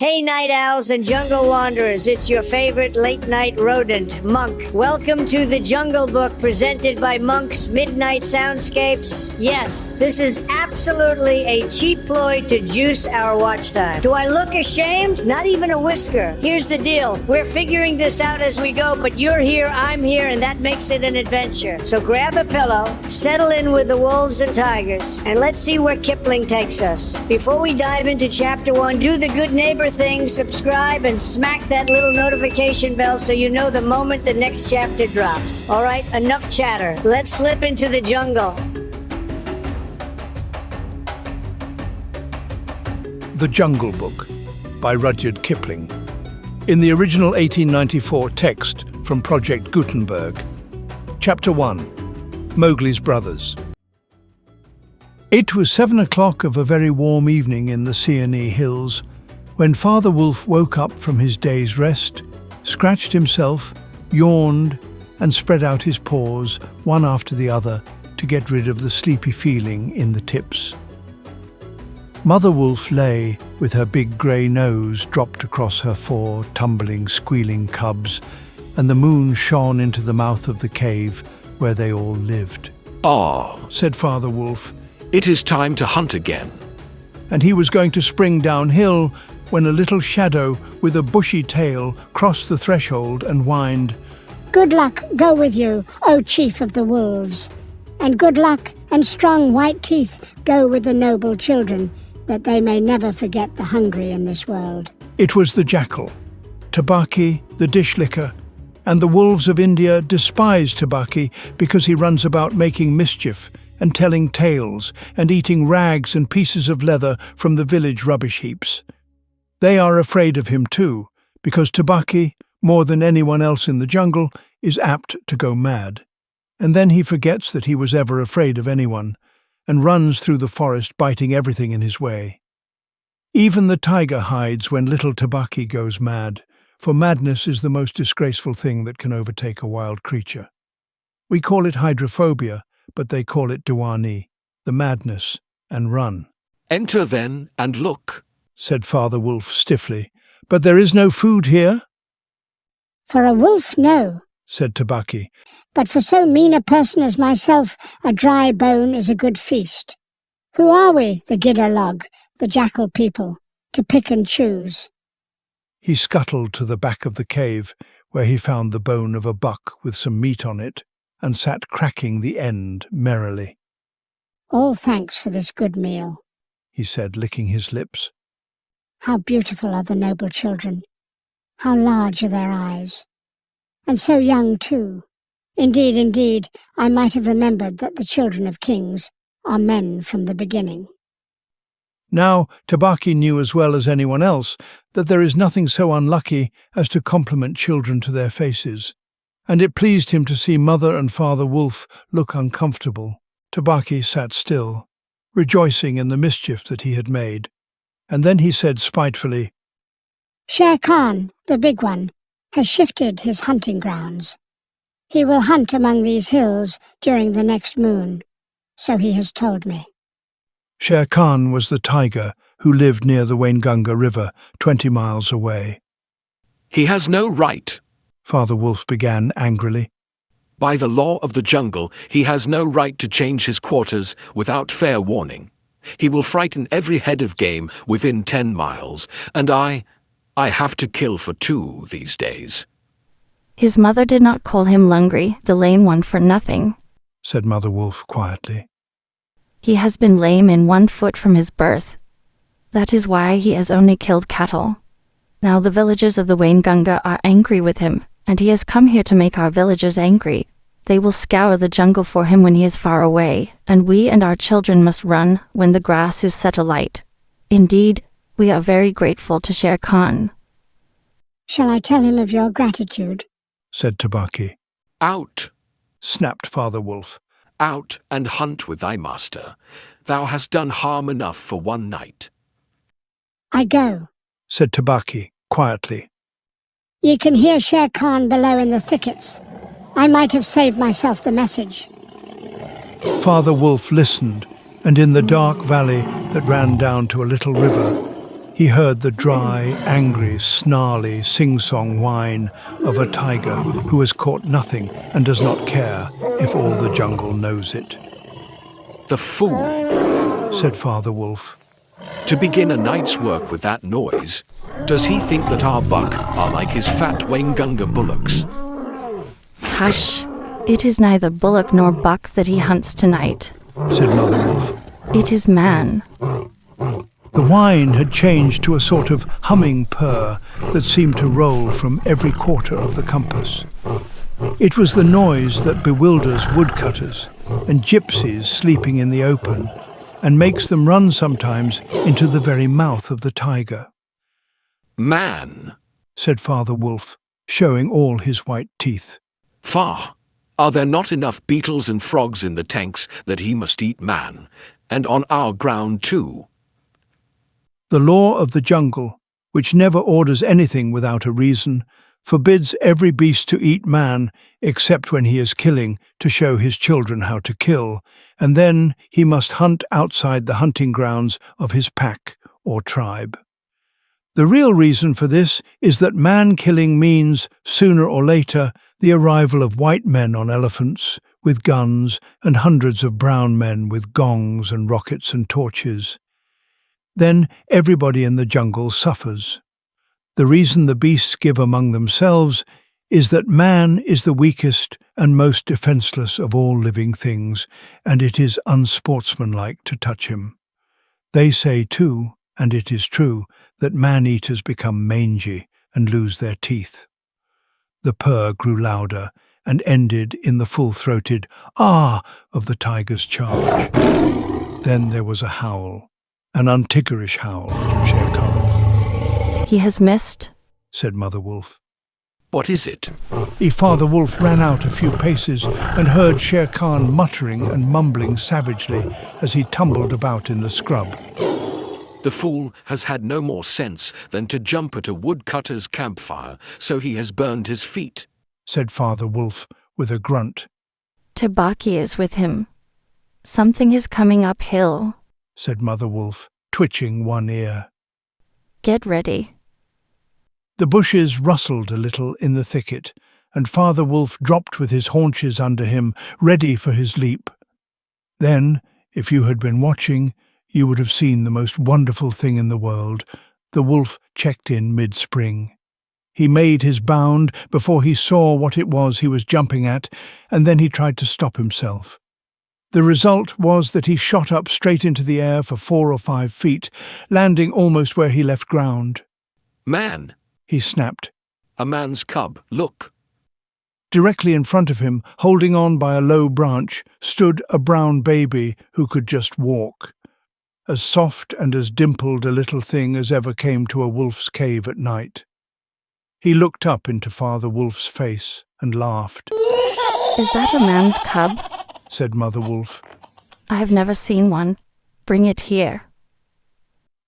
Hey night owls and jungle wanderers, it's your favorite late night rodent, Monk. Welcome to the Jungle Book presented by Monk's Midnight Soundscapes. Yes, this is absolutely a cheap ploy to juice our watch time. Do I look ashamed? Not even a whisker. Here's the deal, we're figuring this out as we go, but you're here, I'm here, and that makes it an adventure. So grab a pillow, settle in with the wolves and tigers, and let's see where Kipling takes us. Before we dive into chapter 1, do the good neighbor thing, subscribe, and smack that little notification bell so you know the moment the next chapter drops. Alright, enough chatter. Let's slip into the jungle. The Jungle Book by Rudyard Kipling. In the original 1894 text from Project Gutenberg. Chapter 1. Mowgli's Brothers. It was 7 o'clock of a very warm evening in the Sianee Hills when Father Wolf woke up from his day's rest, scratched himself, yawned, and spread out his paws, one after the other, to get rid of the sleepy feeling in the tips. Mother Wolf lay with her big grey nose dropped across her 4 tumbling, squealing cubs, and the moon shone into the mouth of the cave where they all lived. "Ah," said Father Wolf, "it is time to hunt again." and he was going to spring downhill when a little shadow with a bushy tail crossed the threshold and whined, "Good luck go with you, O Chief of the Wolves, and good luck and strong white teeth go with the noble children, that they may never forget the hungry in this world." It was the jackal. Tabaki, the dishlicker, and the wolves of India despise Tabaki because he runs about making mischief and telling tales and eating rags and pieces of leather from the village rubbish heaps. They are afraid of him too, because Tabaki, more than anyone else in the jungle, is apt to go mad. And then he forgets that he was ever afraid of anyone, and runs through the forest biting everything in his way. Even the tiger hides when little Tabaki goes mad, for madness is the most disgraceful thing that can overtake a wild creature. We call it hydrophobia, but they call it Diwani, the madness, and run. "Enter then and look," said Father Wolf stiffly. "But there is no food here?" "For a wolf, no, said Tabaki. but for so mean a person as myself, a dry bone is a good feast. Who are we, the Gidderlog, the jackal people, to pick and choose?" He scuttled to the back of the cave, where he found the bone of a buck with some meat on it, and sat cracking the end merrily. "All thanks for this good meal," he said, licking his lips. "How beautiful are the noble children! How large are their eyes! And so young, too. Indeed, indeed, I might have remembered that the children of kings are men from the beginning." Now, Tabaki knew as well as anyone else that there is nothing so unlucky as to compliment children to their faces, and it pleased him to see Mother and Father Wolf look uncomfortable. Tabaki sat still, rejoicing in the mischief that he had made, and then he said spitefully, "Shere Khan, the big one, has shifted his hunting grounds. He will hunt among these hills during the next moon, so he has told me." Shere Khan was the tiger who lived near the Waingunga River, 20 miles away. "He has no right. Father Wolf began angrily. By the law of the jungle, he has no right to change his quarters without fair warning. He will frighten every head of game within 10 miles, and I have to kill for 2 these days." His mother did not call him Lungri, the lame one, for nothing, said Mother Wolf quietly. He has been lame in 1 foot from his birth. That is why he has only killed cattle. Now the villagers of the Waingunga are angry with him, and he has come here to make our villagers angry. They will scour the jungle for him when he is far away, and we and our children must run when the grass is set alight. Indeed, we are very grateful to Shere Khan." "Shall I tell him of your gratitude?" said Tabaki. "Out, Snapped Father Wolf. out and hunt with thy master. Thou hast done harm enough for 1 night." "I go." Said Tabaki quietly. "Ye can hear Shere Khan below in the thickets. I might have saved myself the message." Father Wolf listened, and in the dark valley that ran down to a little river, He heard the dry, angry, snarly, sing-song whine of a tiger who has caught nothing and does not care if all the jungle knows it. The fool! Said Father Wolf. To begin a night's work with that noise. Does he think that our buck are like his fat Waingunga bullocks? Hush! It is neither bullock nor buck that he hunts tonight. Said Mother Wolf. It is man. The whine had changed to a sort of humming purr that seemed to roll from every quarter of the compass. It was the noise that bewilders woodcutters and gypsies sleeping in the open, and makes them run sometimes into the very mouth of the tiger. Man, said Father Wolf, showing all his white teeth. Far, are there not enough beetles and frogs in the tanks that he must eat man, and on our ground too? The law of the jungle, which never orders anything without a reason, forbids every beast to eat man except when he is killing to show his children how to kill, and then he must hunt outside the hunting grounds of his pack or tribe. The real reason for this is that man-killing means, sooner or later, the arrival of white men on elephants, with guns, and hundreds of brown men with gongs and rockets and torches. Then everybody in the jungle suffers. The reason the beasts give among themselves is that man is the weakest and most defenseless of all living things, and it is unsportsmanlike to touch him. They say too, and it is true, that man-eaters become mangy and lose their teeth. The purr grew louder and ended in the full-throated "ah" of the tiger's charge. Then there was a howl, an untigerish howl from Shere Khan. He has missed, said Mother Wolf. What is it? Father Wolf ran out a few paces and heard Shere Khan muttering and mumbling savagely as he tumbled about in the scrub. The fool has had no more sense than to jump at a woodcutter's campfire, so he has burned his feet, said Father Wolf with a grunt. Tabaki is with him. Something is coming uphill, said Mother Wolf, twitching one ear. Get ready. The bushes rustled a little in the thicket, and Father Wolf dropped with his haunches under him, ready for his leap. Then, if you had been watching, you would have seen the most wonderful thing in the world. The wolf checked in mid-spring. He made his bound before he saw what it was he was jumping at, and then he tried to stop himself. The result was that he shot up straight into the air for 4 or 5 feet, landing almost where he left ground. Man, he snapped. A man's cub, look. Directly in front of him, holding on by a low branch, stood a brown baby who could just walk. As soft and as dimpled a little thing as ever came to a wolf's cave at night. He looked up into Father Wolf's face and laughed. Is that a man's cub? Said Mother Wolf. I have never seen one. Bring it here.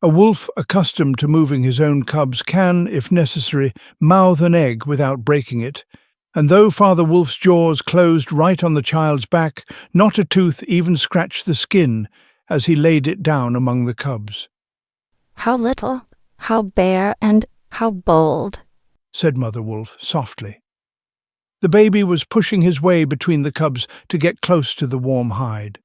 A wolf accustomed to moving his own cubs can, if necessary, mouth an egg without breaking it, and though Father Wolf's jaws closed right on the child's back, not a tooth even scratched the skin as he laid it down among the cubs. How little, how bare, and how bold, said Mother Wolf softly. The baby was pushing his way between the cubs to get close to the warm hide.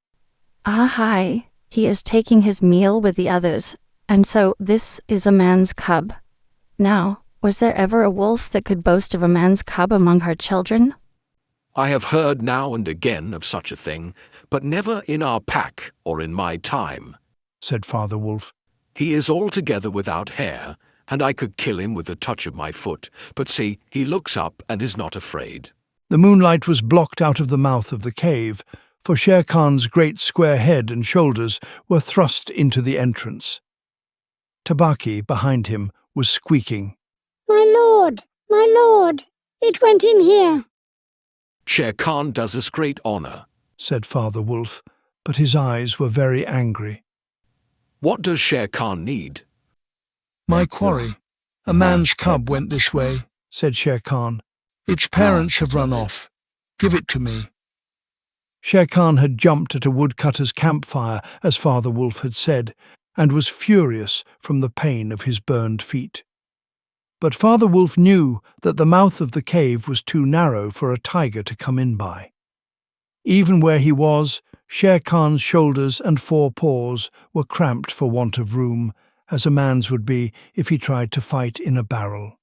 Ah, hi, he is taking his meal with the others, and so this is a man's cub. Now, was there ever a wolf that could boast of a man's cub among her children? I have heard now and again of such a thing, but never in our pack or in my time, said Father Wolf. He is altogether without hair, and I could kill him with a touch of my foot, but see, he looks up and is not afraid. The moonlight was blocked out of the mouth of the cave, for Shere Khan's great square head and shoulders were thrust into the entrance. Tabaki, behind him, was squeaking. My lord, it went in here. Shere Khan does us great honor, said Father Wolf, but his eyes were very angry. What does Shere Khan need? My quarry. A man's cub went this way, said Shere Khan. Its parents have run off. Give it to me. Shere Khan had jumped at a woodcutter's campfire, as Father Wolf had said, and was furious from the pain of his burned feet. But Father Wolf knew that the mouth of the cave was too narrow for a tiger to come in by. Even where he was, Shere Khan's shoulders and four paws were cramped for want of room, as a man's would be if he tried to fight in a barrel.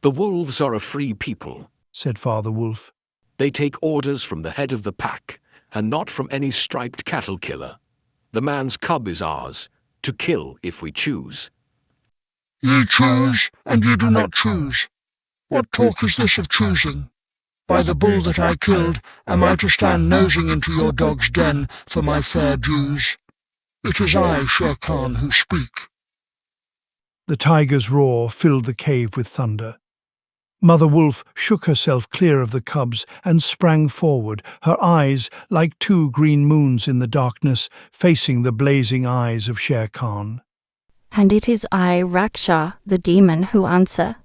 The wolves are a free people, said Father Wolf. They take orders from the head of the pack, and not from any striped cattle killer. The man's cub is ours, to kill if we choose. Ye choose, and ye do not choose. What talk is this of choosing? By the bull that I killed, am I to stand nosing into your dog's den for my fair dues? It is I, Shere Khan, who speak. The tiger's roar filled the cave with thunder. Mother Wolf shook herself clear of the cubs and sprang forward, her eyes like two green moons in the darkness, facing the blazing eyes of Shere Khan. And it is I, Raksha, the demon, who answer.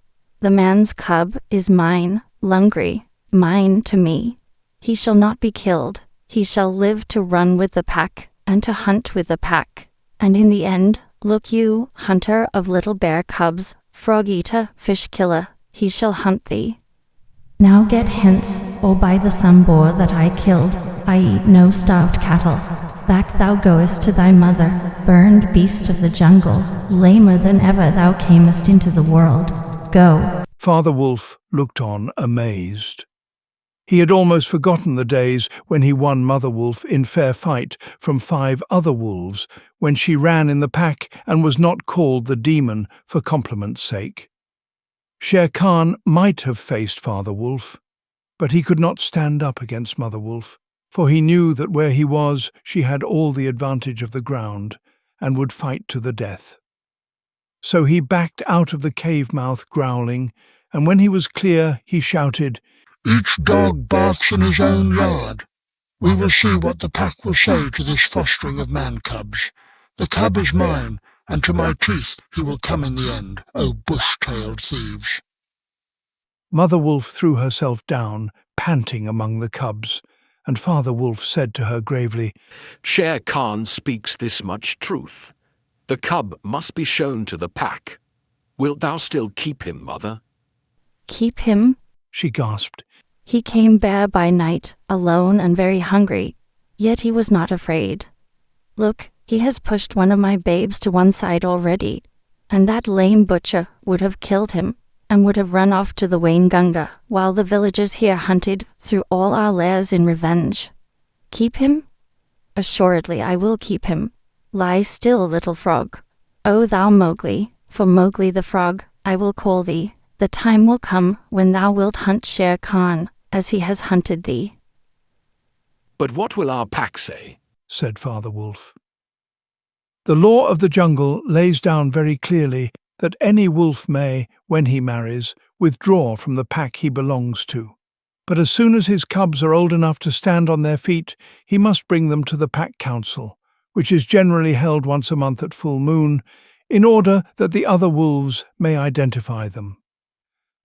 The man's cub is mine, Lungri, mine to me. He shall not be killed. He shall live to run with the pack, and to hunt with the pack. And in the end, look you, hunter of little bear cubs, frog-eater, fish-killer, he shall hunt thee. Now get hence, or by the sun boar that I killed, I eat no starved cattle. Back thou goest to thy mother, burned beast of the jungle, lamer than ever thou camest into the world. Go. Father Wolf looked on amazed. He had almost forgotten the days when he won Mother Wolf in fair fight from 5 other wolves, when she ran in the pack and was not called the demon for compliment's sake. Shere Khan might have faced Father Wolf, but he could not stand up against Mother Wolf, for he knew that where he was she had all the advantage of the ground and would fight to the death. So he backed out of the cave mouth growling, and when he was clear he shouted, Each dog barks in his own yard. We will see what the pack will say to this fostering of man-cubs. The cub is mine, and to my teeth he will come in the end, O bush-tailed thieves. Mother Wolf threw herself down, panting among the cubs, and Father Wolf said to her gravely, Shere Khan speaks this much truth. The cub must be shown to the pack. Wilt thou still keep him, mother? Keep him? She gasped. He came bare by night, alone and very hungry, yet he was not afraid. Look, he has pushed one of my babes to one side already, and that lame butcher would have killed him, and would have run off to the Wainganga, while the villagers here hunted through all our lairs in revenge. Keep him? Assuredly I will keep him. Lie still, little frog. O thou Mowgli, for Mowgli the frog, I will call thee. The time will come when thou wilt hunt Shere Khan, as he has hunted thee. But what will our pack say? Said Father Wolf. The law of the jungle lays down very clearly that any wolf may, when he marries, withdraw from the pack he belongs to. But as soon as his cubs are old enough to stand on their feet, he must bring them to the pack council, which is generally held once a month at full moon, in order that the other wolves may identify them.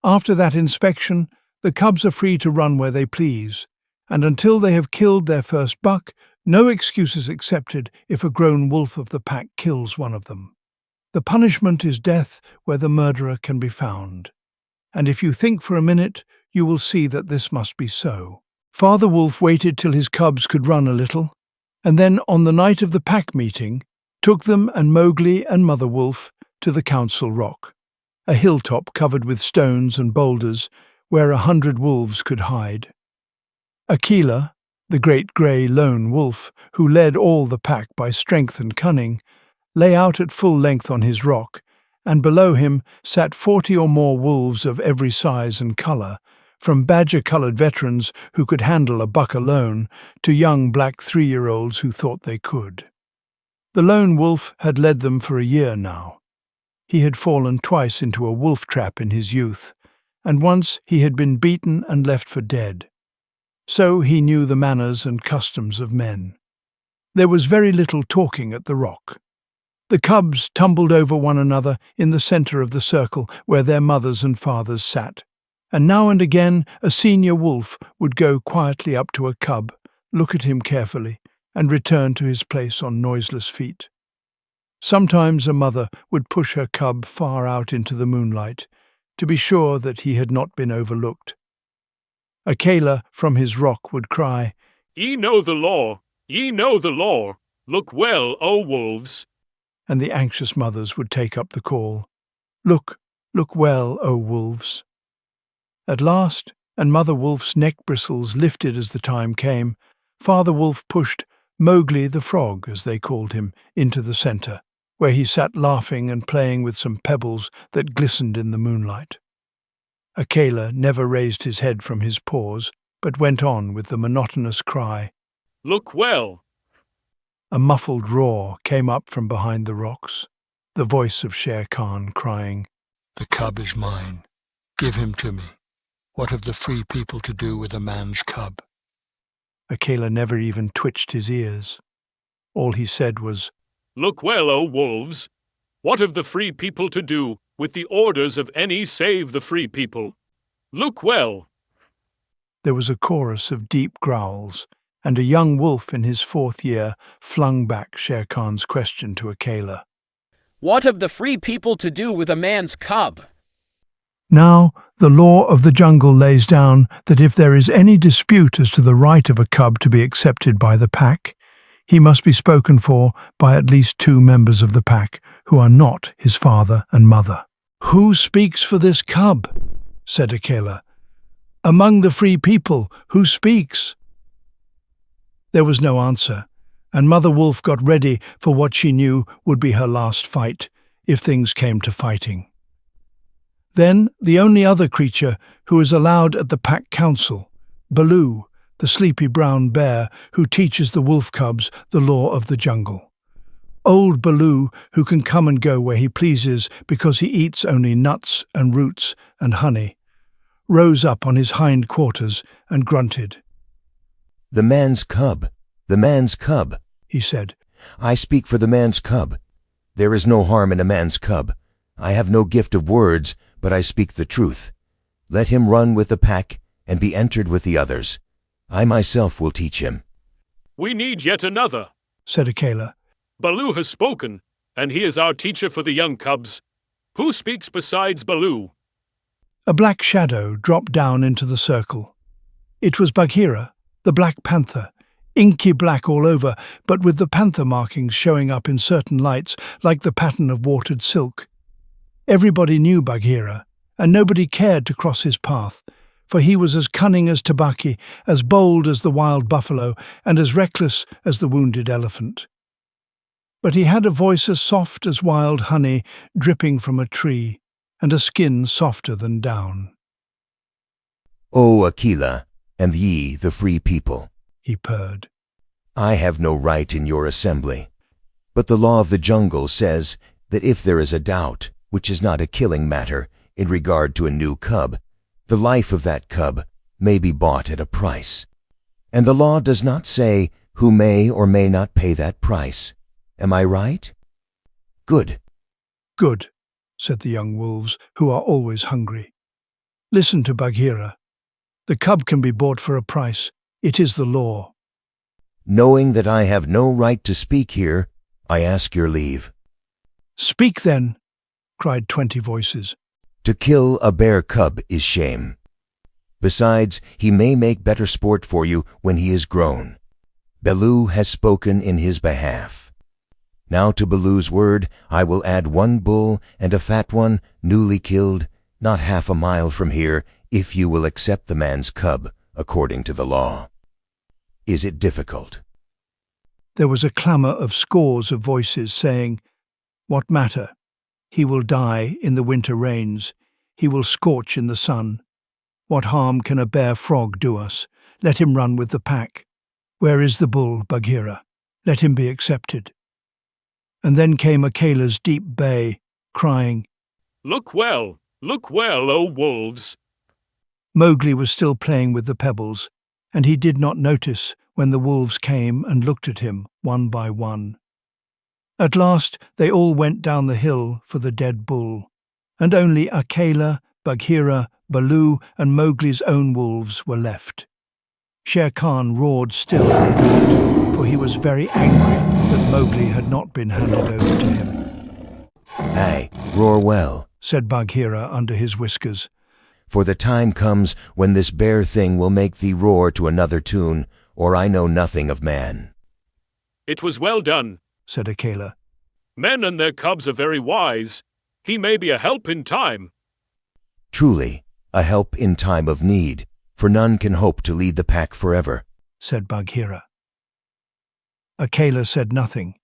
After that inspection, the cubs are free to run where they please, and until they have killed their first buck, no excuse is accepted if a grown wolf of the pack kills one of them. The punishment is death where the murderer can be found. And if you think for a minute, you will see that this must be so. Father Wolf waited till his cubs could run a little, and then on the night of the pack meeting, took them and Mowgli and Mother Wolf to the Council Rock, a hilltop covered with stones and boulders where 100 wolves could hide. Akela, the great grey lone wolf, who led all the pack by strength and cunning, lay out at full length on his rock, and below him sat 40 or more wolves of every size and colour, from badger-coloured veterans who could handle a buck alone to young black 3-year-olds who thought they could. The lone wolf had led them for a year now. He had fallen twice into a wolf trap in his youth, and once he had been beaten and left for dead. So he knew the manners and customs of men. There was very little talking at the rock. The cubs tumbled over one another in the centre of the circle where their mothers and fathers sat, and now and again a senior wolf would go quietly up to a cub, look at him carefully, and return to his place on noiseless feet. Sometimes a mother would push her cub far out into the moonlight to be sure that he had not been overlooked. Akela from his rock would cry, Ye know the law, ye know the law. Look well, O wolves. and the anxious mothers would take up the call, Look, look well, O wolves. At last, and Mother Wolf's neck bristles lifted as the time came, Father Wolf pushed Mowgli the frog, as they called him, into the centre, where he sat laughing and playing with some pebbles that glistened in the moonlight. Akela never raised his head from his paws, but went on with the monotonous cry. Look well. A muffled roar came up from behind the rocks, the voice of Shere Khan crying, The cub is mine. Give him to me. What have the free people to do with a man's cub? Akela never even twitched his ears. All he said was, Look well, O wolves. What have the free people to do with the orders of any save the free people? Look well. There was a chorus of deep growls, and a young wolf in his 4th year flung back Shere Khan's question to Akela. What have the free people to do with a man's cub? Now, the law of the jungle lays down that if there is any dispute as to the right of a cub to be accepted by the pack, he must be spoken for by at least 2 members of the pack who are not his father and mother. Who speaks for this cub? Said Akela. Among the free people, who speaks? There was no answer, and Mother Wolf got ready for what she knew would be her last fight, if things came to fighting. Then the only other creature who is allowed at the pack council, Baloo, the sleepy brown bear who teaches the wolf cubs the law of the jungle. Old Baloo, who can come and go where he pleases because he eats only nuts and roots and honey, rose up on his hind quarters and grunted. The man's cub, He said. I speak for the man's cub. There is no harm in a man's cub. I have no gift of words, but I speak the truth. Let him run with the pack and be entered with the others. I myself will teach him. We need yet another, said Akela. Baloo has spoken, and he is our teacher for the young cubs. Who speaks besides Baloo? A black shadow dropped down into the circle. It was Bagheera, the Black Panther, inky black all over, but with the panther markings showing up in certain lights like the pattern of watered silk. Everybody knew Bagheera, and nobody cared to cross his path, for he was as cunning as Tabaki, as bold as the wild buffalo, and as reckless as the wounded elephant. But he had a voice as soft as wild honey dripping from a tree, and a skin softer than down. O Akela, and ye, the free people, He purred. I have no right in your assembly. But the law of the jungle says that if there is a doubt, which is not a killing matter, in regard to a new cub, the life of that cub may be bought at a price. And the law does not say who may or may not pay that price. Am I right? Good. Good, said the young wolves, who are always hungry. Listen to Bagheera. The cub can be bought for a price. It is the law. Knowing that I have no right to speak here, I ask your leave. Speak then, cried 20 voices. To kill a bear cub is shame. Besides, he may make better sport for you when he is grown. Baloo has spoken in his behalf. Now to Baloo's word I will add 1 bull and a fat one, newly killed, not half a mile from here, if you will accept the man's cub, according to the law. Is it difficult? There was a clamour of scores of voices saying, What matter? He will die in the winter rains. He will scorch in the sun. What harm can a bear frog do us? Let him run with the pack. Where is the bull, Bagheera? Let him be accepted. And then came Akela's deep bay, crying, Look well, O wolves. Mowgli was still playing with the pebbles, and he did not notice when the wolves came and looked at him one by one. At last they all went down the hill for the dead bull, and only Akela, Bagheera, Baloo, and Mowgli's own wolves were left. Shere Khan roared still in the night, for he was very angry that Mowgli had not been handed over to him. "Aye, roar well," said Bagheera under his whiskers. "for the time comes when this bare thing will make thee roar to another tune, or I know nothing of man." It was well done, said Akela. Men and their cubs are very wise. He may be a help in time. "Truly, a help in time of need, for none can hope to lead the pack forever," said Bagheera. Akela said nothing.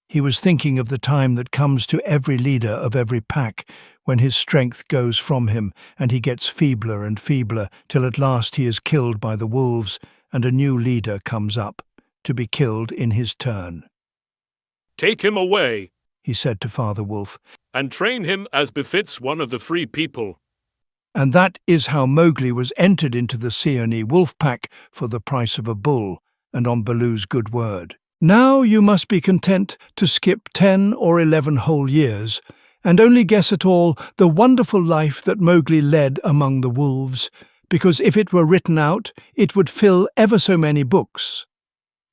He was thinking of the time that comes to every leader of every pack, when his strength goes from him and he gets feebler and feebler till at last he is killed by the wolves and a new leader comes up, to be killed in his turn. Take him away, he said to Father Wolf, and train him as befits one of the free people. and that is how Mowgli was entered into the Seeonee wolf pack for the price of a bull, and on Baloo's good word. Now you must be content to skip 10 or 11 whole years, and only guess at all the wonderful life that Mowgli led among the wolves, because if it were written out, it would fill ever so many books.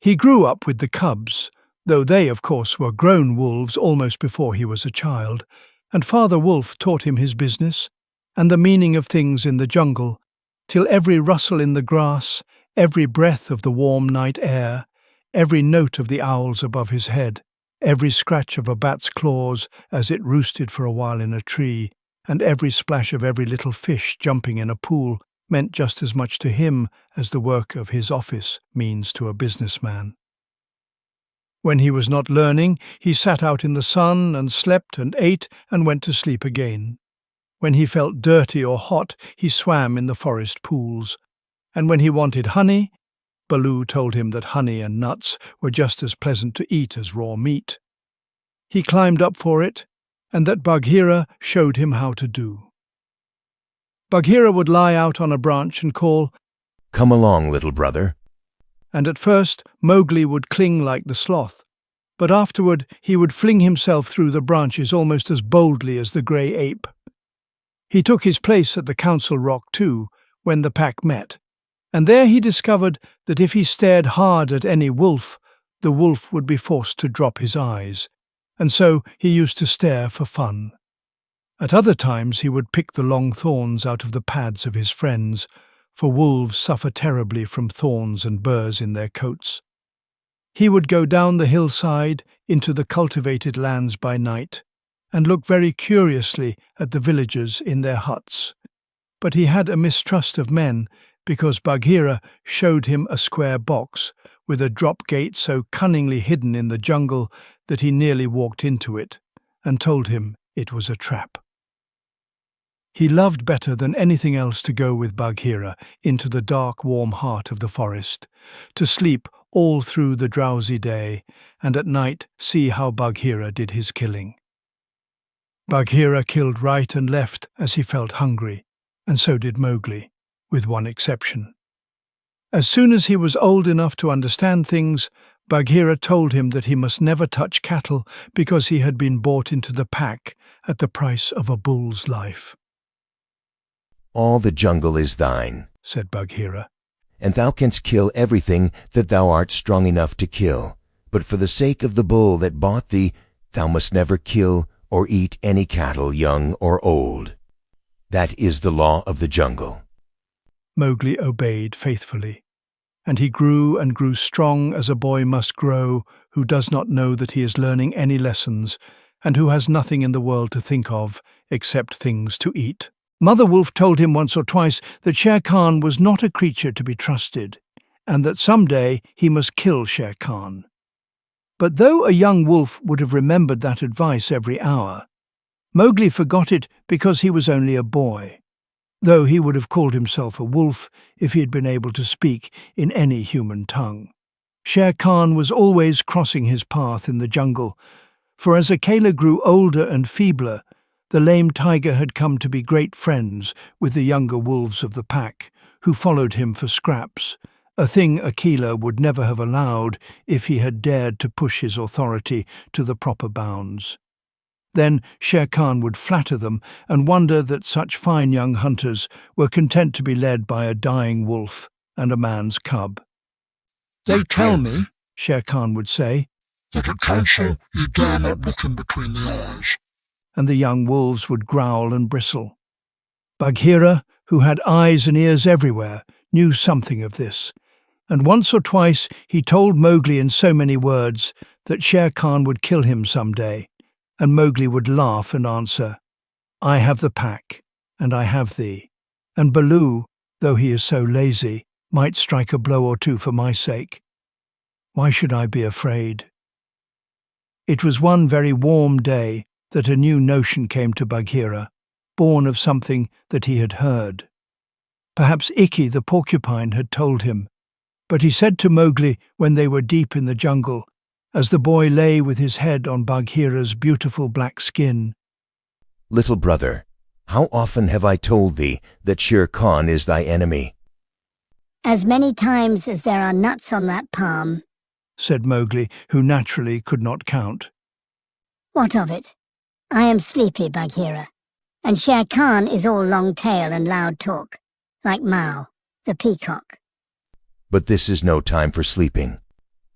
He grew up with the cubs, though they, of course, were grown wolves almost before he was a child, and Father Wolf taught him his business, and the meaning of things in the jungle, till every rustle in the grass, every breath of the warm night air, every note of the owls above his head, every scratch of a bat's claws as it roosted for a while in a tree, and every splash of every little fish jumping in a pool meant just as much to him as the work of his office means to a businessman. When he was not learning, he sat out in the sun and slept and ate and went to sleep again. When he felt dirty or hot, he swam in the forest pools. And when he wanted honey, Baloo told him that honey and nuts were just as pleasant to eat as raw meat. He climbed up for it, and that Bagheera showed him how to do. Bagheera would lie out on a branch and call, "Come along, little brother." And at first Mowgli would cling like the sloth, but afterward he would fling himself through the branches almost as boldly as the grey ape. He took his place at the council rock too, when the pack met, and there he discovered that if he stared hard at any wolf, the wolf would be forced to drop his eyes, and so he used to stare for fun. At other times he would pick the long thorns out of the pads of his friends, for wolves suffer terribly from thorns and burrs in their coats. He would go down the hillside into the cultivated lands by night, and look very curiously at the villagers in their huts. But he had a mistrust of men, because Bagheera showed him a square box with a drop gate so cunningly hidden in the jungle that he nearly walked into it, and told him it was a trap. He loved better than anything else to go with Bagheera into the dark, warm heart of the forest, to sleep all through the drowsy day, and at night see how Bagheera did his killing. Bagheera killed right and left as he felt hungry, and so did Mowgli, with one exception. As soon as he was old enough to understand things, Bagheera told him that he must never touch cattle because he had been bought into the pack at the price of a bull's life. "All the jungle is thine," said Bagheera, "and thou canst kill everything that thou art strong enough to kill. But for the sake of the bull that bought thee, thou must never kill or eat any cattle, young or old. That is the law of the jungle." Mowgli obeyed faithfully, and he grew and grew strong as a boy must grow who does not know that he is learning any lessons and who has nothing in the world to think of except things to eat. Mother Wolf told him once or twice that Shere Khan was not a creature to be trusted, and that some day he must kill Shere Khan. But though a young wolf would have remembered that advice every hour, Mowgli forgot it because he was only a boy, though he would have called himself a wolf if he had been able to speak in any human tongue. Shere Khan was always crossing his path in the jungle, for as Akela grew older and feebler, the lame tiger had come to be great friends with the younger wolves of the pack, who followed him for scraps, a thing Akela would never have allowed if he had dared to push his authority to the proper bounds. Then Shere Khan would flatter them and wonder that such fine young hunters were content to be led by a dying wolf and a man's cub. "They tell me," Shere Khan would say, "that at council you dare not look him between the eyes." and the young wolves would growl and bristle. Bagheera, who had eyes and ears everywhere, knew something of this, and once or twice he told Mowgli in so many words that Shere Khan would kill him some day, and Mowgli would laugh and answer, "I have the pack, and I have thee, and Baloo, though he is so lazy, might strike a blow or two for my sake. Why should I be afraid?" It was one very warm day that a new notion came to Bagheera, born of something that he had heard. Perhaps Ikki the porcupine had told him, but he said to Mowgli when they were deep in the jungle, as the boy lay with his head on Bagheera's beautiful black skin, "Little brother, how often have I told thee that Shere Khan is thy enemy?" As many times as there are nuts on that palm. said Mowgli, who naturally could not count. What of it? I am sleepy, Bagheera, and Shere Khan is all long tail and loud talk, like Mao, the peacock. But this is no time for sleeping.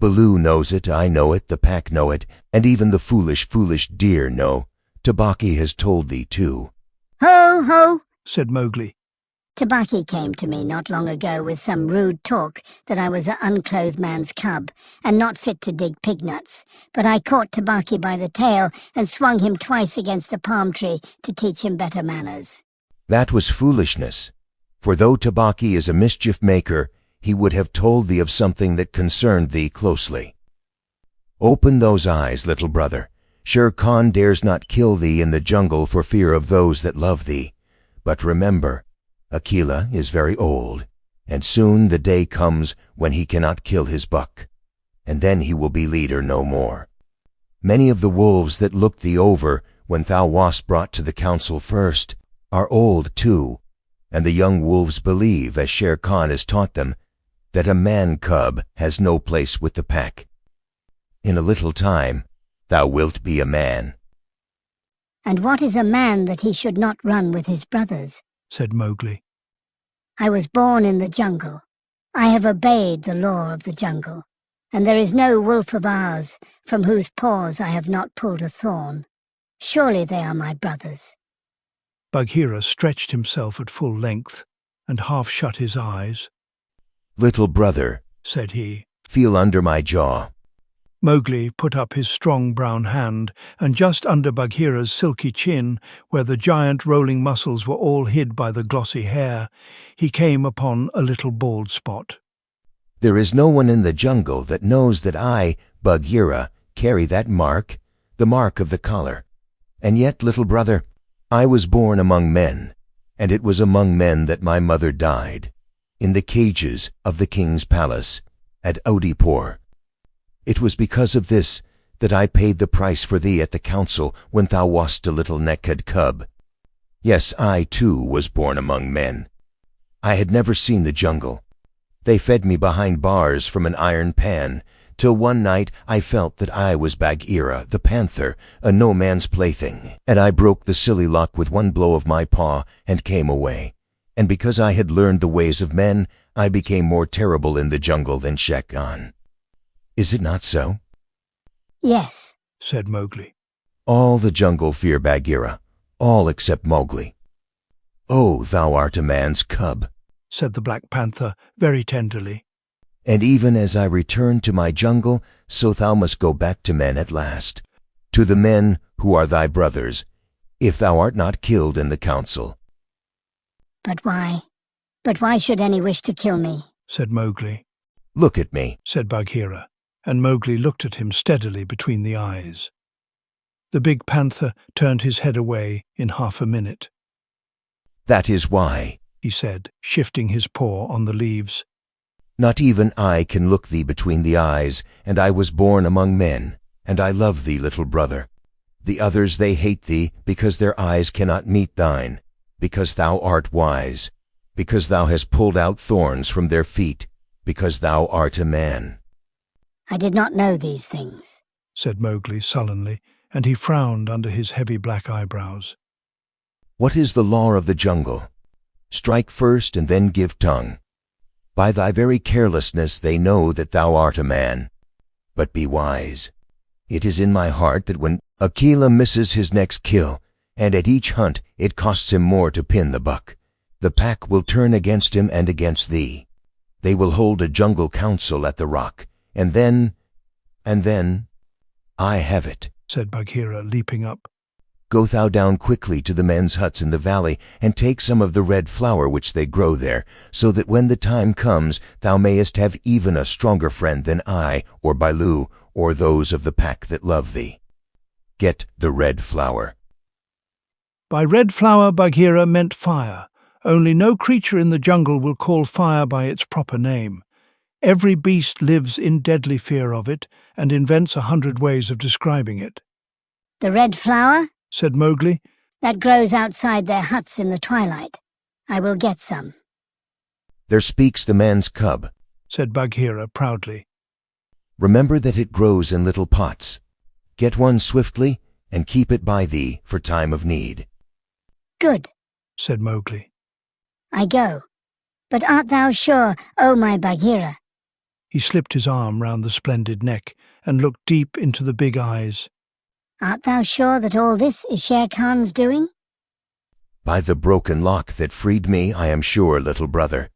Baloo knows it, I know it, the pack know it, and even the foolish deer know. Tabaki has told thee too. Ho, ho, said Mowgli. Tabaki came to me not long ago with some rude talk that I was an unclothed man's cub and not fit to dig pig nuts, but I caught Tabaki by the tail and swung him twice against a palm tree to teach him better manners. That was foolishness, for though Tabaki is a mischief maker, he would have told thee of something that concerned thee closely. Open those eyes, little brother. Shere Khan dares not kill thee in the jungle for fear of those that love thee. But remember, Akela is very old, and soon the day comes when he cannot kill his buck, and then he will be leader no more. Many of the wolves that looked thee over when thou wast brought to the council first are old too, and the young wolves believe, as Shere Khan has taught them, that a man-cub has no place with the pack. In a little time, thou wilt be a man. And what is a man that he should not run with his brothers? Said Mowgli. I was born in the jungle. I have obeyed the law of the jungle, and there is no wolf of ours from whose paws I have not pulled a thorn. Surely they are my brothers. Bagheera stretched himself at full length and half shut his eyes. Little brother, said he, feel under my jaw. Mowgli put up his strong brown hand, and just under Bagheera's silky chin, where the giant rolling muscles were all hid by the glossy hair, he came upon a little bald spot. There is no one in the jungle that knows that I, Bagheera, carry that mark, the mark of the collar. And yet, little brother, I was born among men, and it was among men that my mother died, in the cages of the king's palace at Odipur. It was because of this that I paid the price for thee at the council when thou wast a little naked cub. Yes, I too was born among men. I had never seen the jungle. They fed me behind bars from an iron pan, till one night I felt that I was Bagheera, the panther, a no-man's plaything, and I broke the silly lock with one blow of my paw and came away. And because I had learned the ways of men, I became more terrible in the jungle than Shere Khan. Is it not so? Yes, said Mowgli. All the jungle fear Bagheera, all except Mowgli. Oh, thou art a man's cub, said the Black Panther very tenderly. And even as I return to my jungle, so thou must go back to men at last, to the men who are thy brothers, if thou art not killed in the council. But why? But why should any wish to kill me? Said Mowgli. Look at me, said Bagheera, and Mowgli looked at him steadily between the eyes. The big panther turned his head away in half a minute. That is why, he said, shifting his paw on the leaves. Not even I can look thee between the eyes, and I was born among men, and I love thee, little brother. The others they hate thee, because their eyes cannot meet thine, because thou art wise, because thou hast pulled out thorns from their feet, because thou art a man. I did not know these things, said Mowgli sullenly, and he frowned under his heavy black eyebrows. What is the law of the jungle? Strike first and then give tongue. By thy very carelessness they know that thou art a man. But be wise. It is in my heart that when Akela misses his next kill, and at each hunt it costs him more to pin the buck, the pack will turn against him and against thee. They will hold a jungle council at the rock, and then, I have it, said Bagheera, leaping up. Go thou down quickly to the men's huts in the valley, and take some of the red flower which they grow there, so that when the time comes thou mayest have even a stronger friend than I, or Baloo, or those of the pack that love thee. Get the red flower. By red flower, Bagheera meant fire. Only no creature in the jungle will call fire by its proper name. Every beast lives in deadly fear of it, and invents 100 ways of describing it. The red flower? Said Mowgli. That grows outside their huts in the twilight. I will get some. There speaks the man's cub, said Bagheera proudly. Remember that it grows in little pots. Get one swiftly, and keep it by thee for time of need. Good, said Mowgli. I go. But art thou sure, O my Bagheera? He slipped his arm round the splendid neck and looked deep into the big eyes. Art thou sure that all this is Shere Khan's doing? By the broken lock that freed me, I am sure, little brother.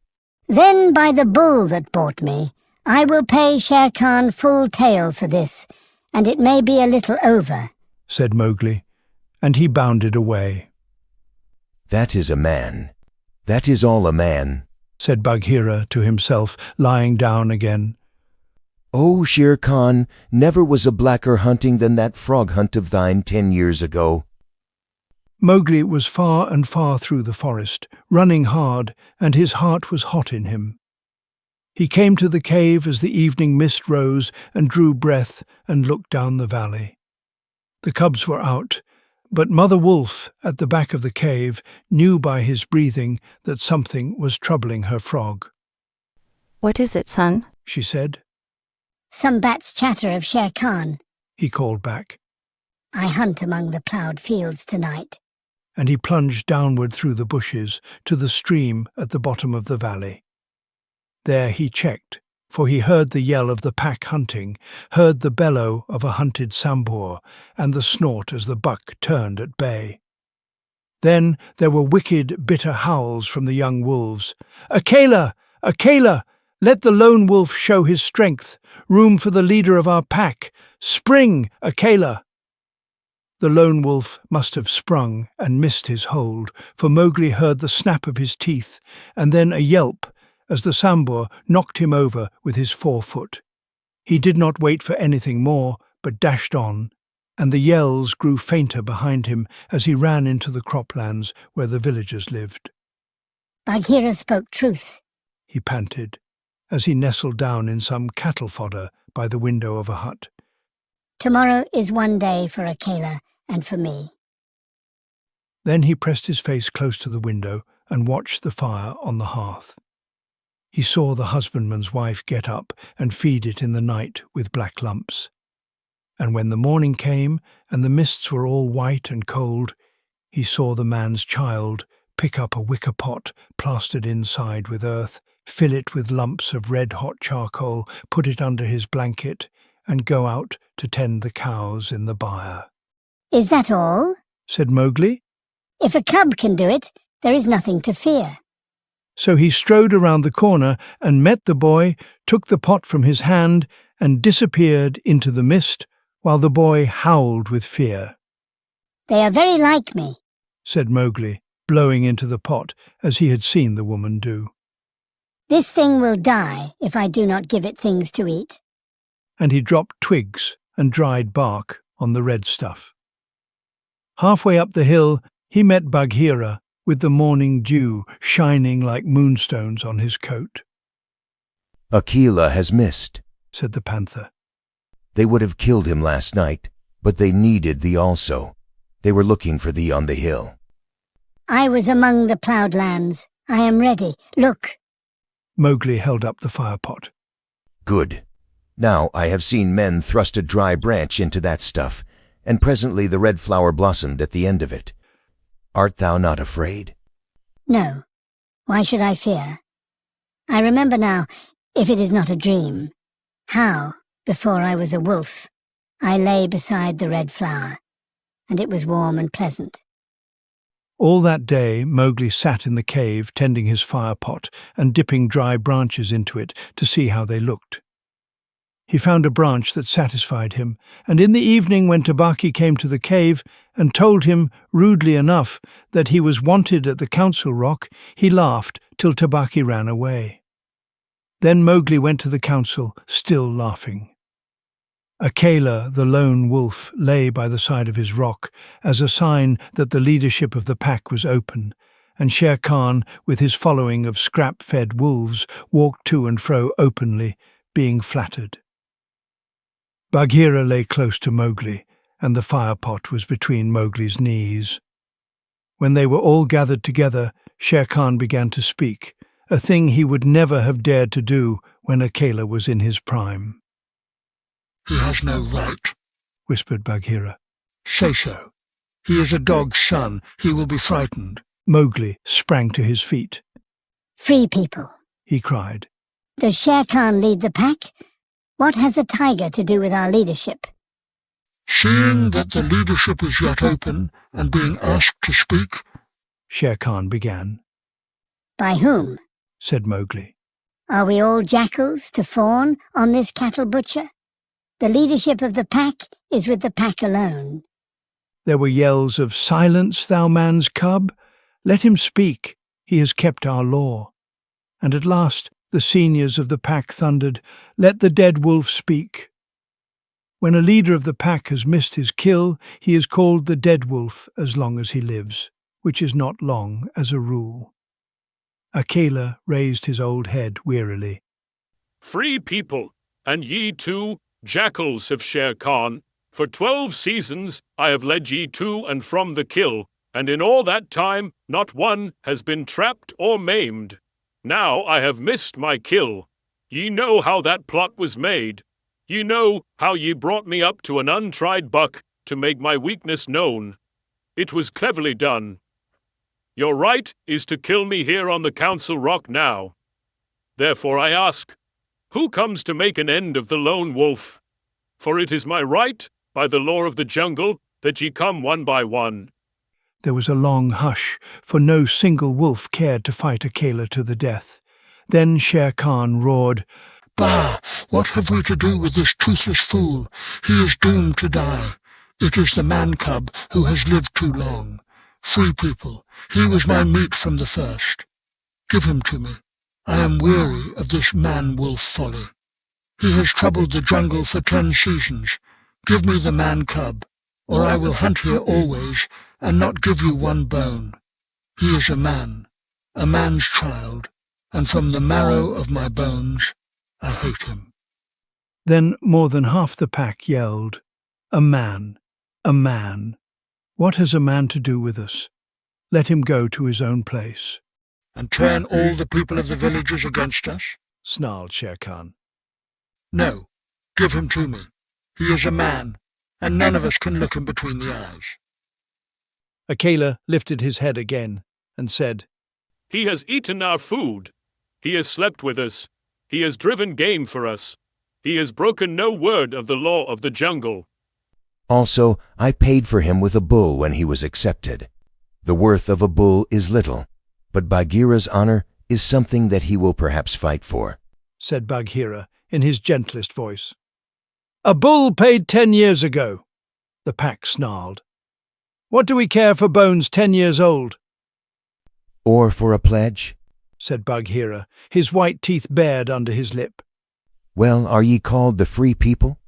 Then by the bull that bought me, I will pay Shere Khan full tale for this, and it may be a little over, said Mowgli, and he bounded away. That is a man. That is all a man, said Bagheera to himself, lying down again. Oh, Shere Khan, never was a blacker hunting than that frog hunt of thine 10 years ago. Mowgli was far and far through the forest, running hard, and his heart was hot in him. He came to the cave as the evening mist rose and drew breath and looked down the valley. The cubs were out, but Mother Wolf at the back of the cave knew by his breathing that something was troubling her frog. What is it, son? She said. Some bats chatter of Shere Khan, he called back. I hunt among the ploughed fields tonight. And he plunged downward through the bushes to the stream at the bottom of the valley. There he checked, for he heard the yell of the pack hunting, heard the bellow of a hunted sambur, and the snort as the buck turned at bay. Then there were wicked, bitter howls from the young wolves. Akela! Akela! Let the lone wolf show his strength. Room for the leader of our pack. Spring, Akela! The lone wolf must have sprung and missed his hold, for Mowgli heard the snap of his teeth, and then a yelp as the sambur knocked him over with his 4-foot. He did not wait for anything more, but dashed on, and the yells grew fainter behind him as he ran into the croplands where the villagers lived. Bagheera spoke truth, he panted, as he nestled down in some cattle fodder by the window of a hut. Tomorrow is one day for Akela and for me. Then he pressed his face close to the window and watched the fire on the hearth. He saw the husbandman's wife get up and feed it in the night with black lumps. And when the morning came and the mists were all white and cold, he saw the man's child pick up a wicker pot plastered inside with earth, fill it with lumps of red-hot charcoal, put it under his blanket, and go out to tend the cows in the byre. Is that all? Said Mowgli. If a cub can do it, there is nothing to fear. So he strode around the corner and met the boy, took the pot from his hand, and disappeared into the mist, while the boy howled with fear. They are very like me, said Mowgli, blowing into the pot as he had seen the woman do. This thing will die if I do not give it things to eat. And he dropped twigs and dried bark on the red stuff. Halfway up the hill, he met Bagheera, with the morning dew shining like moonstones on his coat. Akela has missed, said the panther. They would have killed him last night, but they needed thee also. They were looking for thee on the hill. I was among the ploughed lands. I am ready. Look. Mowgli held up the firepot. Good. Now I have seen men thrust a dry branch into that stuff, and presently the red flower blossomed at the end of it. Art thou not afraid? No. Why should I fear? I remember now, if it is not a dream, how, before I was a wolf, I lay beside the red flower, and it was warm and pleasant. All that day Mowgli sat in the cave tending his fire pot and dipping dry branches into it to see how they looked. He found a branch that satisfied him, and in the evening when Tabaki came to the cave and told him, rudely enough, that he was wanted at the council rock, he laughed till Tabaki ran away. Then Mowgli went to the council, still laughing. Akela, the lone wolf, lay by the side of his rock as a sign that the leadership of the pack was open, and Shere Khan, with his following of scrap-fed wolves, walked to and fro openly, being flattered. Bagheera lay close to Mowgli, and the fire-pot was between Mowgli's knees. When they were all gathered together, Shere Khan began to speak, a thing he would never have dared to do when Akela was in his prime. He has no right, whispered Bagheera. Say so. He is a dog's son. He will be frightened. Mowgli sprang to his feet. Free people, He cried. Does Shere Khan lead the pack? What has a tiger to do with our leadership? Seeing that the leadership is yet open and being asked to speak, Shere Khan began. By whom? Said Mowgli. Are we all jackals to fawn on this cattle butcher? The leadership of the pack is with the pack alone. There were yells of, "Silence, thou man's cub! Let him speak. He has kept our law." And at last the seniors of the pack thundered, "Let the dead wolf speak." When a leader of the pack has missed his kill, he is called the dead wolf as long as he lives, which is not long as a rule. Akela raised his old head wearily. Free people, and ye too, jackals of Shere Khan. For 12 seasons I have led ye to and from the kill, and in all that time not one has been trapped or maimed. Now I have missed my kill. Ye know how that plot was made. Ye know how ye brought me up to an untried buck to make my weakness known. It was cleverly done. Your right is to kill me here on the council rock now. Therefore I ask, who comes to make an end of the lone wolf? For it is my right, by the law of the jungle, that ye come one by one. There was a long hush, for no single wolf cared to fight Akela to the death. Then Shere Khan roared, Bah! What have we to do with this toothless fool? He is doomed to die. It is the man-cub who has lived too long. Free people, he was my meat from the first. Give him to me. I am weary of this man-wolf folly. He has troubled the jungle for 10 seasons. Give me the man-cub, or I will hunt here always and not give you one bone. He is a man's child, and from the marrow of my bones, I hate him. Then more than half the pack yelled, "A man! A man! What has a man to do with us? Let him go to his own place." And turn all the people of the villages against us? Snarled Shere Khan. No, give him to me. He is a man, and none of us can look him between the eyes. Akela lifted his head again and said, He has eaten our food. He has slept with us. He has driven game for us. He has broken no word of the law of the jungle. Also, I paid for him with a bull when he was accepted. The worth of a bull is little, but Bagheera's honor is something that he will perhaps fight for, said Bagheera in his gentlest voice. "A bull paid 10 years ago," the pack snarled. "What do we care for bones 10 years old?" Or for a pledge, said Bagheera, his white teeth bared under his lip. Well, are ye called the free people?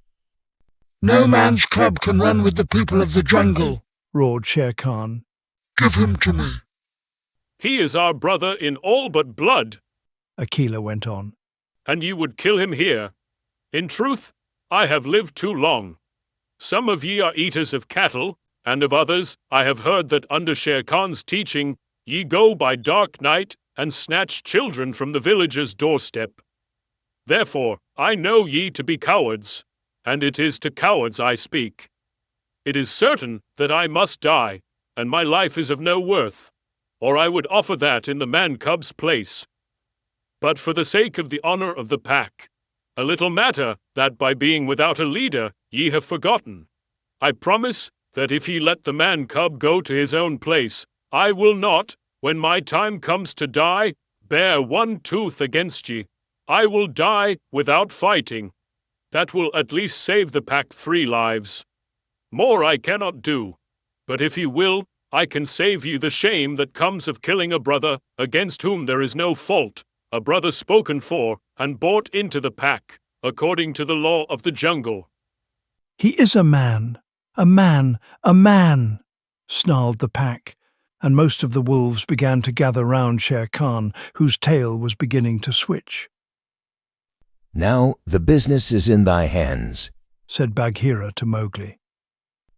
No man's cub can run with the people of the jungle, roared Shere Khan. Give him to me. He is our brother in all but blood, Akela went on. And you would kill him here. In truth, I have lived too long. Some of ye are eaters of cattle, and of others I have heard that under Shere Khan's teaching ye go by dark night and snatch children from the villager's doorstep. Therefore I know ye to be cowards, and it is to cowards I speak. It is certain that I must die, and my life is of no worth, or I would offer that in the man-cub's place. but for the sake of the honor of the pack. A little matter that by being without a leader ye have forgotten. I promise that if ye let the man-cub go to his own place, I will not, when my time comes to die, bear one tooth against ye. I will die without fighting. That will at least save the pack 3 lives. More I cannot do, but if ye will, I can save you the shame that comes of killing a brother against whom there is no fault, a brother spoken for and brought into the pack, according to the law of the jungle. "He is a man, a man, a man," snarled the pack, and most of the wolves began to gather round Shere Khan, whose tail was beginning to switch. "Now the business is in thy hands," said Bagheera to Mowgli.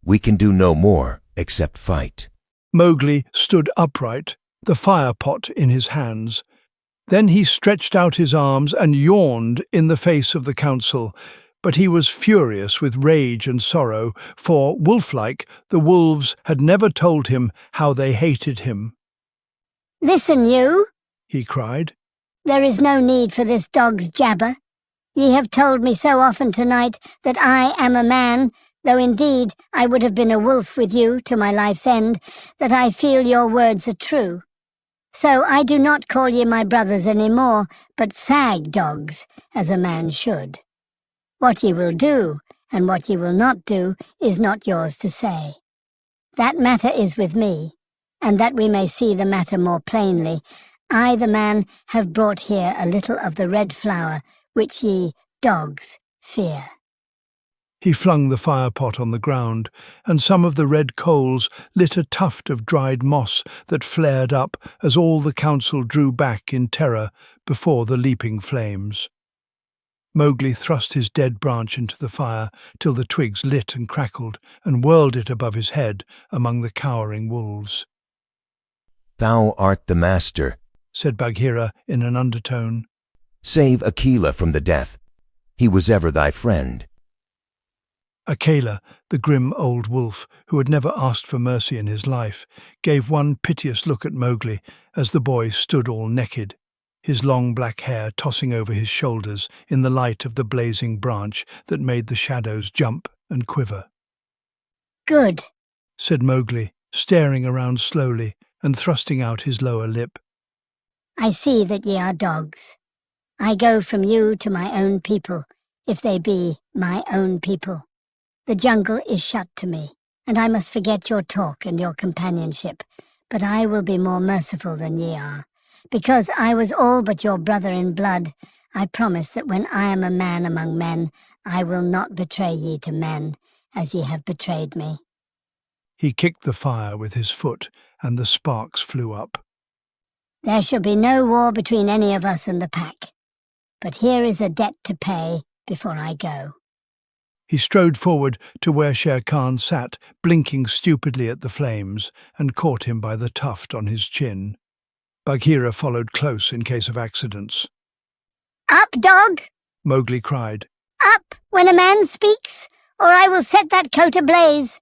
"We can do no more except fight." Mowgli stood upright, the fire pot in his hands. Then he stretched out his arms and yawned in the face of the council, but he was furious with rage and sorrow, for, wolf-like, the wolves had never told him how they hated him. "Listen, you," he cried. "there is no need for this dog's jabber. Ye have told me so often tonight that I am a man, though indeed I would have been a wolf with you to my life's end, that I feel your words are true. So I do not call ye my brothers any more, but sag dogs, as a man should. What ye will do, and what ye will not do, is not yours to say. That matter is with me, and that we may see the matter more plainly, I, the man, have brought here a little of the red flower, which ye, dogs, fear." He flung the fire pot on the ground, and some of the red coals lit a tuft of dried moss that flared up as all the council drew back in terror before the leaping flames. Mowgli thrust his dead branch into the fire till the twigs lit and crackled, and whirled it above his head among the cowering wolves. "Thou art the master," said Bagheera in an undertone. "Save Akela from the death. He was ever thy friend." Akela, the grim old wolf, who had never asked for mercy in his life, gave one piteous look at Mowgli as the boy stood all naked, his long black hair tossing over his shoulders in the light of the blazing branch that made the shadows jump and quiver. "Good," said Mowgli, staring around slowly and thrusting out his lower lip. "I see that ye are dogs. I go from you to my own people, if they be my own people. The jungle is shut to me, and I must forget your talk and your companionship, but I will be more merciful than ye are. Because I was all but your brother in blood, I promise that when I am a man among men, I will not betray ye to men, as ye have betrayed me." He kicked the fire with his foot, and the sparks flew up. "There shall be no war between any of us and the pack. But here is a debt to pay before I go." He strode forward to where Shere Khan sat, blinking stupidly at the flames, and caught him by the tuft on his chin. Bagheera followed close in case of accidents. "Up, dog!" Mowgli cried. "Up when a man speaks, or I will set that coat ablaze."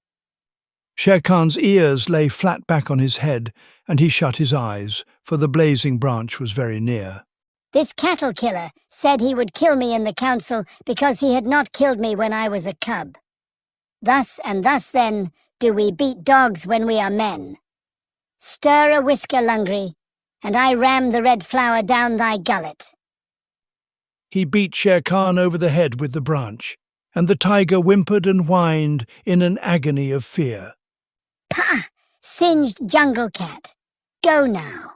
Shere Khan's ears lay flat back on his head, and he shut his eyes, for the blazing branch was very near. "This cattle killer said he would kill me in the council because he had not killed me when I was a cub. Thus and thus then do we beat dogs when we are men. Stir a whisker, Lungri, and I ram the red flower down thy gullet." He beat Shere Khan over the head with the branch, and the tiger whimpered and whined in an agony of fear. "Pah! Singed jungle cat. Go now.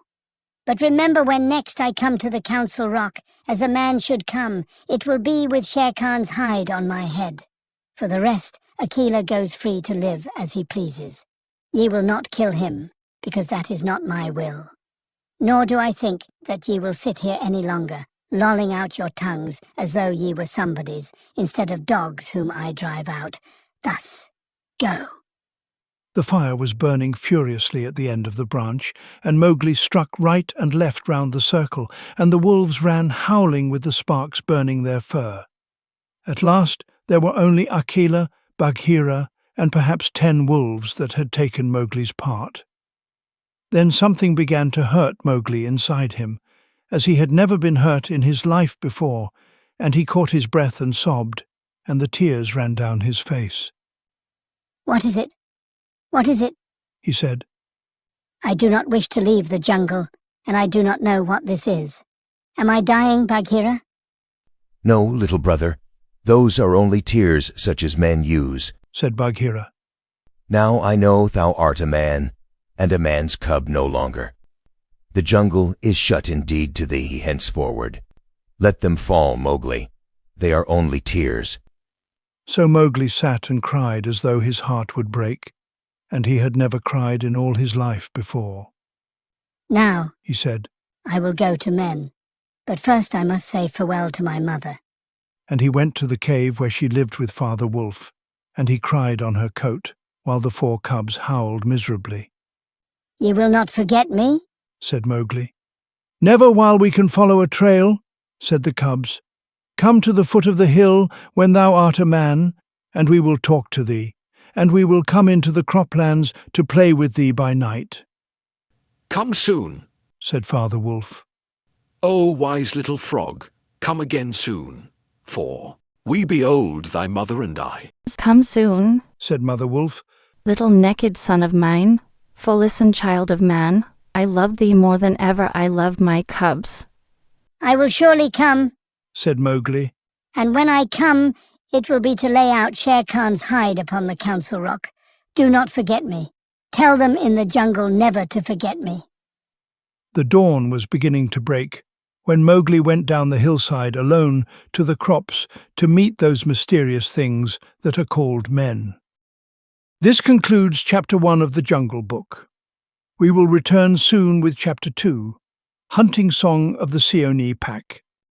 But remember when next I come to the council rock, as a man should come, it will be with Shere Khan's hide on my head. For the rest, Akela goes free to live as he pleases. Ye will not kill him, because that is not my will. Nor do I think that ye will sit here any longer, lolling out your tongues as though ye were somebody's, instead of dogs whom I drive out. Thus, go." The fire was burning furiously at the end of the branch, and Mowgli struck right and left round the circle, and the wolves ran howling with the sparks burning their fur. At last there were only Akela, Bagheera, and perhaps 10 wolves that had taken Mowgli's part. Then something began to hurt Mowgli inside him, as he had never been hurt in his life before, and he caught his breath and sobbed, and the tears ran down his face. "What is it? What is it?" He said. "I do not wish to leave the jungle, and I do not know what this is. Am I dying, Bagheera?" No, little brother, those are only tears such as men use, said Bagheera. Now I know thou art a man, and a man's cub no longer. The jungle is shut indeed to thee henceforward. Let them fall, Mowgli. They are only tears. So Mowgli sat and cried as though his heart would break, and he had never cried in all his life before. "Now," he said, "I will go to men, but first I must say farewell to my mother." and he went to the cave where she lived with Father Wolf, and he cried on her coat, while the 4 cubs howled miserably. "You will not forget me?" said Mowgli. "Never while we can follow a trail," said the cubs. "Come to the foot of the hill when thou art a man, and we will talk to thee, and we will come into the croplands to play with thee by night." Come soon, said Father Wolf. O wise little frog, come again soon, for we behold thy mother and I. Come soon, said Mother Wolf. Little naked son of mine, fullest and child of man, I love thee more than ever I love my cubs. "I will surely come, said Mowgli. and when I come, it will be to lay out Shere Khan's hide upon the council rock. Do not forget me. Tell them in the jungle never to forget me." The dawn was beginning to break when Mowgli went down the hillside alone to the crops to meet those mysterious things that are called men. This concludes Chapter 1 of the Jungle Book. We will return soon with Chapter 2, Hunting Song of the Seonee Pack.